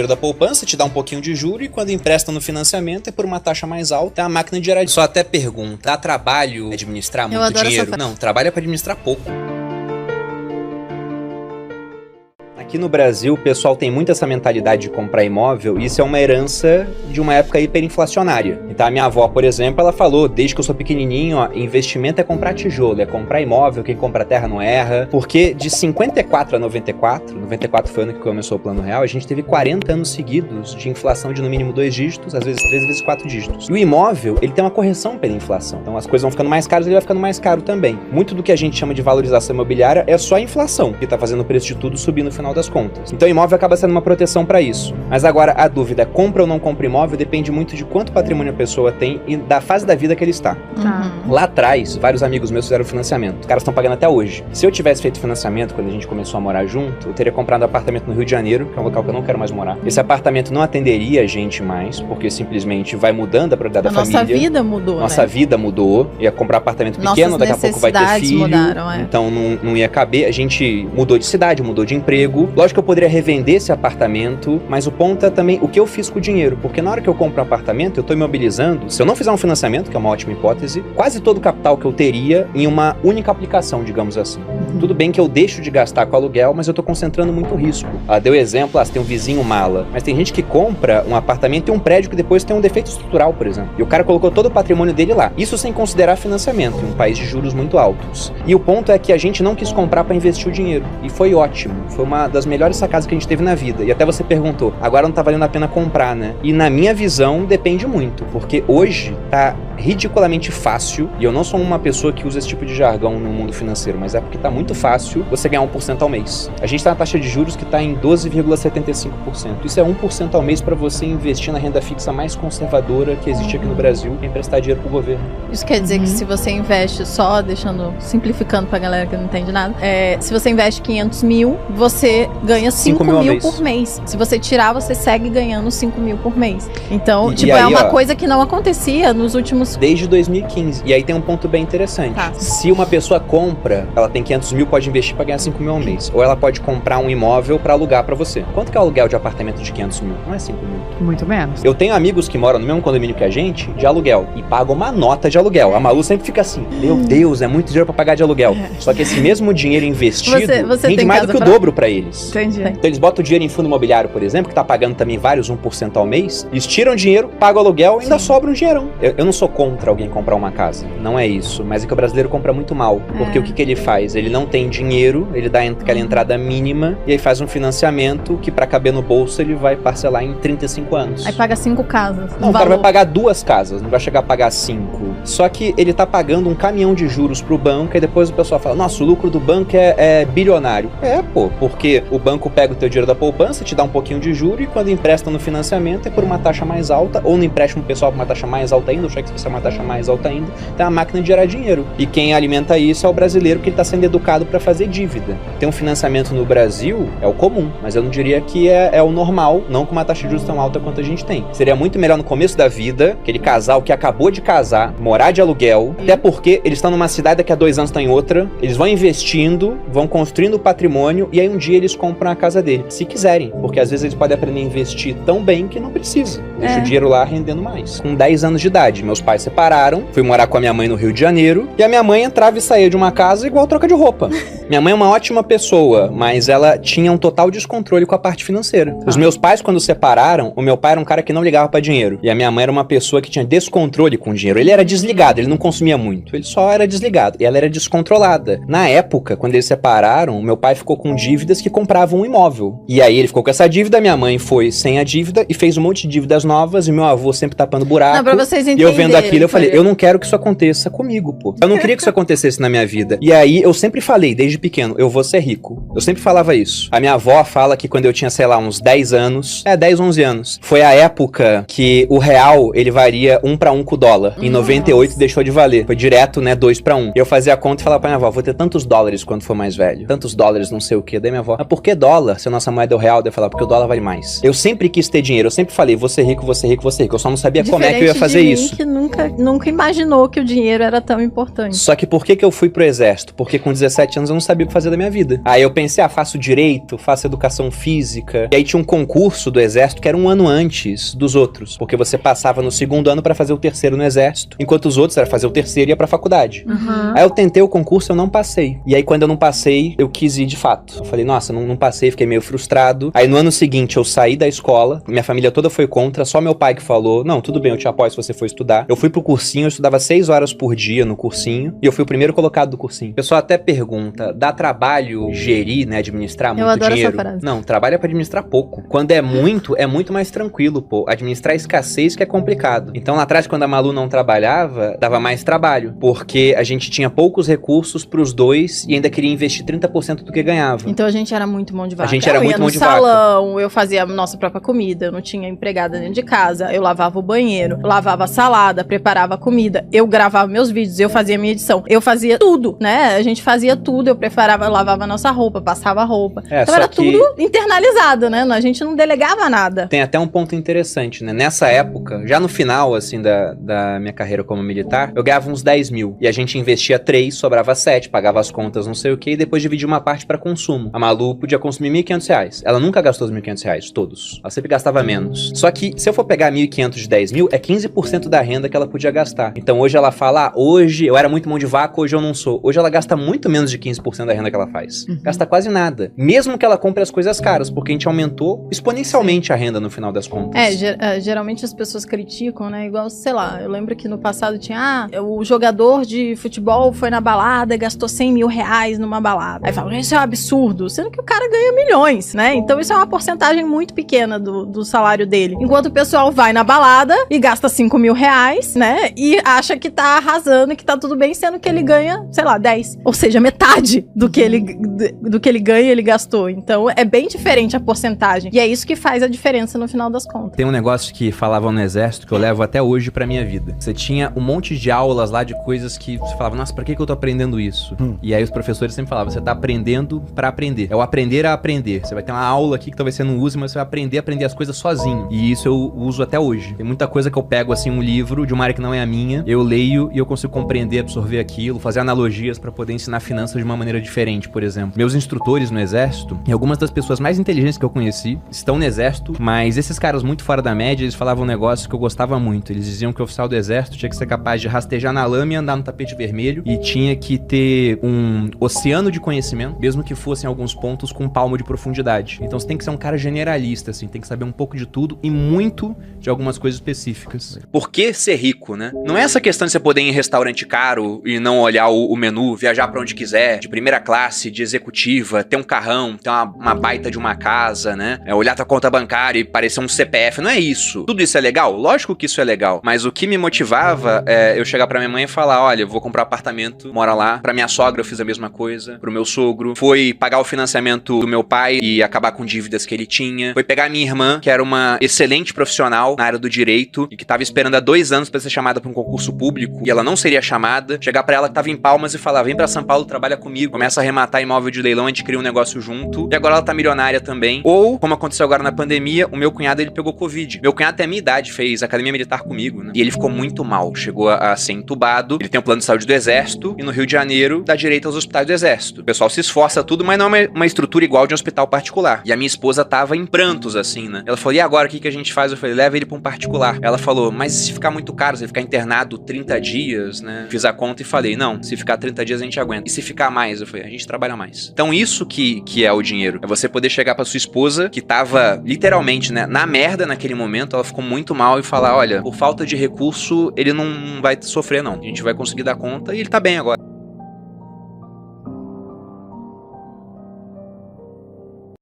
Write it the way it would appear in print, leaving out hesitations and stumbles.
da poupança, te dá um pouquinho de juro e quando empresta no financiamento é por uma taxa mais alta, é a máquina de gerar. Só até pergunta, dá trabalho administrar muito dinheiro? Não, trabalho é para administrar pouco. Aqui no Brasil, o pessoal tem muito essa mentalidade de comprar imóvel e isso é uma herança de uma época hiperinflacionária. Então a minha avó, por exemplo, ela falou, desde que eu sou pequenininho, ó, investimento é comprar tijolo, é comprar imóvel, quem compra terra não erra. Porque de 54 a 94 foi o ano que começou o Plano Real, a gente teve 40 anos seguidos de inflação de no mínimo 2 dígitos, às vezes 3, às vezes 4 dígitos. E o imóvel, ele tem uma correção pela inflação. Então as coisas vão ficando mais caras, ele vai ficando mais caro também. Muito do que a gente chama de valorização imobiliária é só a inflação, que tá fazendo o preço de tudo subir no final das contas. Então o imóvel acaba sendo uma proteção para isso. Mas agora a dúvida é compra ou não compra imóvel depende muito de quanto patrimônio a pessoa tem e da fase da vida que ele está. Lá atrás, vários amigos meus fizeram financiamento. Os caras estão pagando até hoje. Se eu tivesse feito financiamento quando a gente começou a morar junto, eu teria comprado um apartamento no Rio de Janeiro, que é um local que eu não quero mais morar. Esse apartamento não atenderia a gente mais, porque simplesmente vai mudando a prioridade da família. Nossa vida mudou, Nossa vida mudou. Ia comprar apartamento pequeno, daqui a pouco vai ter filho. Mudaram, então não ia caber. A gente mudou de cidade, mudou de emprego. Lógico que eu poderia revender esse apartamento, mas o ponto é também o que eu fiz com o dinheiro, porque na hora que eu compro um apartamento, eu tô imobilizando, se eu não fizer um financiamento, que é uma ótima hipótese, quase todo o capital que eu teria em uma única aplicação, digamos assim. Tudo bem que eu deixo de gastar com aluguel, mas eu tô concentrando muito risco. Deu exemplo, você tem um vizinho mala, mas tem gente que compra um apartamento e um prédio que depois tem um defeito estrutural, por exemplo, e o cara colocou todo o patrimônio dele lá. Isso sem considerar financiamento, em um país de juros muito altos. E o ponto é que a gente não quis comprar para investir o dinheiro, e foi ótimo. Foi uma das melhores sacadas que a gente teve na vida. E até você perguntou, agora não tá valendo a pena comprar, né? E na minha visão, depende muito, porque hoje tá ridiculamente fácil, e eu não sou uma pessoa que usa esse tipo de jargão no mundo financeiro, mas é porque tá muito fácil você ganhar 1% ao mês. A gente tá na taxa de juros que tá em 12,75%. Isso é 1% ao mês para você investir na renda fixa mais conservadora que existe aqui no Brasil, que é emprestar dinheiro pro governo. Isso quer dizer que se você investe só, simplificando pra galera que não entende nada, se você investe 500 mil, você ganha 5 mil por mês. Se você tirar, você segue ganhando 5 mil por mês. Então, aí, é uma coisa que não acontecia nos últimos... Desde 2015. E aí tem um ponto bem interessante. Se uma pessoa compra, ela tem 500 mil, pode investir pra ganhar 5 mil ao mês. Ou ela pode comprar um imóvel pra alugar pra você. Quanto que é o aluguel de apartamento de 500 mil? Não é 5 mil. Muito menos. Eu tenho amigos que moram no mesmo condomínio que a gente, de aluguel, e pagam uma nota de aluguel. A Malu sempre fica assim, meu Deus, é muito dinheiro pra pagar de aluguel. Só que esse mesmo dinheiro investido rende mais do que o dobro pra eles. Entendi. Então eles botam o dinheiro em fundo imobiliário, por exemplo, que tá pagando também vários 1% ao mês, eles tiram dinheiro, pagam aluguel e ainda sobra um dinheirão. Eu não sou contra alguém comprar uma casa, não é isso, mas é que o brasileiro compra muito mal, porque o que ele faz? Ele não tem dinheiro, ele dá aquela entrada mínima e aí faz um financiamento que pra caber no bolso ele vai parcelar em 35 anos. Aí paga 5 casas. Não, o cara vai pagar 2 casas, não vai chegar a pagar 5. Só que ele tá pagando um caminhão de juros pro banco e depois o pessoal fala, nossa, o lucro do banco é bilionário. Porque o banco pega o teu dinheiro da poupança, te dá um pouquinho de juro e quando empresta no financiamento é por uma taxa mais alta, ou no empréstimo pessoal por uma taxa mais alta ainda, ou cheque especial uma taxa mais alta ainda, tem a máquina de gerar dinheiro. E quem alimenta isso é o brasileiro, que ele tá sendo educado para fazer dívida. Ter um financiamento no Brasil é o comum, mas eu não diria que é o normal, não com uma taxa de juros tão alta quanto a gente tem. Seria muito melhor no começo da vida, aquele casal que acabou de casar, morar de aluguel, até porque eles estão numa cidade, daqui a 2 anos estão em outra, eles vão investindo, vão construindo patrimônio e aí um dia eles compram a casa dele, se quiserem, porque às vezes eles podem aprender a investir tão bem que não precisa. Deixa o dinheiro lá rendendo mais. Com 10 anos de idade, meus pais separaram, fui morar com a minha mãe no Rio de Janeiro, e a minha mãe entrava e saía de uma casa igual troca de roupa. Minha mãe é uma ótima pessoa, mas ela tinha um total descontrole com a parte financeira. Os meus pais, quando separaram, o meu pai era um cara que não ligava pra dinheiro, e a minha mãe era uma pessoa que tinha descontrole com o dinheiro. Ele era desligado, ele não consumia muito, ele só era desligado, e ela era descontrolada. Na época, quando eles separaram, meu pai ficou com dívidas que compravam um imóvel. E aí ele ficou com essa dívida, minha mãe foi sem a dívida e fez um monte de dívidas novas, e meu avô sempre tapando buraco. Não, pra vocês entenderem. E eu vendo aquilo, eu falei, eu não quero que isso aconteça comigo, pô. Eu não queria que isso acontecesse na minha vida. E aí, eu sempre falei, desde pequeno, eu vou ser rico. Eu sempre falava isso. A minha avó fala que quando eu tinha, sei lá, uns 10 anos, 10, 11 anos, foi a época que o real, ele varia 1 para 1 com o dólar. Em 98 deixou de valer. Foi direto, né, 2 para 1. Eu fazia a conta e falava pra minha avó, vou ter tantos dólares quando for mais velho. Tantos dólares, não sei o quê. Daí minha avó, mas por que dólar se a nossa moeda é o real? Daí eu falava, porque o dólar vale mais. Eu sempre quis ter dinheiro, eu sempre falei, vou ser rico, vou ser rico, vou ser rico. Eu só não sabia como é que eu ia fazer isso. Que nunca imaginou que o dinheiro era tão importante. Só que por que eu fui pro exército? Porque com 17 anos eu não sabia o que fazer da minha vida. Aí eu pensei, faço direito, faço educação física. E aí tinha um concurso do exército que era um ano antes dos outros. Porque você passava no segundo ano pra fazer o terceiro no exército, enquanto os outros era fazer o terceiro e ia pra faculdade. Aí eu tentei o concurso, eu não passei. E aí quando eu não passei, eu quis ir de fato. Eu falei, nossa, não passei, fiquei meio frustrado. Aí no ano seguinte eu saí da escola, minha família toda foi contra, só meu pai que falou, não, tudo bem, eu te apoio se você for estudar. Eu fui pro cursinho, eu estudava 6 horas por dia no cursinho, e eu fui o primeiro colocado do cursinho. O pessoal até pergunta, dá trabalho gerir, né, administrar muito dinheiro? Eu adoro essa frase. Não, trabalho é pra administrar pouco. Quando é muito mais tranquilo, pô. Administrar a escassez que é complicado. Então lá atrás, quando a Malu não trabalhava, dava mais trabalho, porque a gente tinha poucos recursos pros dois e ainda queria investir 30% do que ganhava. Então a gente era muito mão de vaca. A gente era muito mão de vaca. Eu ia no salão, eu fazia a nossa própria comida, eu não tinha empregada dentro de casa, eu lavava o banheiro, eu lavava a salada, preparava a comida, eu gravava meus vídeos, eu fazia minha edição, eu fazia tudo, né? A gente fazia tudo, eu preparava, eu lavava a nossa roupa, passava a roupa. Então era tudo internalizado, né? A gente não delegava nada. Tem até um ponto interessante, né? Nessa época, já no final, assim, da minha carreira como militar, eu ganhava uns 10 mil. E a gente investia 3, sobrava 7, pagava as contas, não sei o que, e depois dividia uma parte pra consumo. A Malu podia consumir R$1.500. Ela nunca gastou os R$1.500, todos. Ela sempre gastava menos. Só que, se eu for pegar 1.500 de 10 mil, é 15% da renda que ela podia gastar. Então hoje ela fala, hoje eu era muito mão de vaca, hoje eu não sou. Hoje ela gasta muito menos de 15% da renda que ela faz. Gasta quase nada. Mesmo que ela compre as coisas caras, porque a gente aumentou exponencialmente a renda no final das contas. Geralmente as pessoas criticam, né? Igual, sei lá, eu lembro que no passado tinha, o jogador de futebol foi na balada e gastou R$100 mil numa balada. Aí falam, isso é um absurdo, sendo que o cara ganha milhões, né? Então isso é uma porcentagem muito pequena do salário dele. Enquanto o pessoal vai na balada e gasta R$5 mil, né? E acha que tá arrasando, que tá tudo bem, sendo que ele ganha, sei lá, 10. Ou seja, metade do que ele ganha, ele gastou. Então é bem diferente a porcentagem. E é isso que faz a diferença no final das contas. Tem um negócio que falavam no exército que eu levo até hoje pra minha vida. Você tinha um monte de aulas lá de coisas que você falava, nossa, pra que eu tô aprendendo isso? E aí os professores sempre falavam, você tá aprendendo pra aprender. É o aprender a aprender. Você vai ter uma aula aqui que talvez você não use, mas você vai aprender a aprender as coisas sozinho. E isso eu uso até hoje. Tem muita coisa que eu pego, assim, um livro de uma área que não é a minha, eu leio e eu consigo compreender, absorver aquilo, fazer analogias pra poder ensinar finanças de uma maneira diferente, por exemplo. Meus instrutores no exército, e algumas das pessoas mais inteligentes que eu conheci, estão no exército, mas esses caras muito fora da média, eles falavam um negócio que eu gostava muito. Eles diziam que o oficial do exército tinha que ser capaz de rastejar na lama e andar no tapete vermelho, e tinha que ter um oceano de conhecimento, mesmo que fossem alguns pontos com um palmo de profundidade. Então você tem que ser um cara generalista, assim, tem que saber um pouco de tudo e muito de algumas coisas específicas. Por que ser rico, né? Não é essa questão de você poder ir em restaurante caro e não olhar o menu, viajar pra onde quiser, de primeira classe, de executiva, ter um carrão, ter uma baita de uma casa, né? Olhar tua conta bancária e parecer um CPF, não é isso. Tudo isso é legal? Lógico que isso é legal, mas o que me motivava é eu chegar pra minha mãe e falar, olha, eu vou comprar um apartamento, mora lá. Pra minha sogra eu fiz a mesma coisa, pro meu sogro. Foi pagar o financiamento do meu pai e acabar com dívidas que ele tinha. Foi pegar a minha irmã, que era uma excelente profissional na área do direito e que tava esperando há 2 anos pra ser chamada pra um concurso público e ela não seria chamada. Chegar pra ela que tava em Palmas e falar, vem pra São Paulo, trabalha comigo. Começa a arrematar imóvel de leilão, a gente cria um negócio junto. E agora ela tá milionária também. Ou, como aconteceu agora na pandemia, o meu cunhado, ele pegou Covid. Meu cunhado tem a minha idade, fez academia militar comigo, né? E ele ficou muito mal. Chegou a ser entubado. Ele tem um plano de saúde do exército e no Rio de Janeiro dá direito aos hospitais do exército. O pessoal se esforça tudo, mas não é uma estrutura igual de um hospital particular. E a minha esposa tava em prantos, assim, né? Ela falou, e agora, o que a gente faz? Eu falei, leva ele pra um particular. Ela falou, mas se ficar muito caro, se ficar internado 30 dias, né? Fiz a conta e falei, não, se ficar 30 dias a gente aguenta. E se ficar mais? Eu falei, a gente trabalha mais. Então isso que é o dinheiro. É você poder chegar pra sua esposa, que tava literalmente, né, na merda naquele momento, ela ficou muito mal e falar, olha, por falta de recurso, ele não vai sofrer, não. A gente vai conseguir dar conta e ele tá bem agora.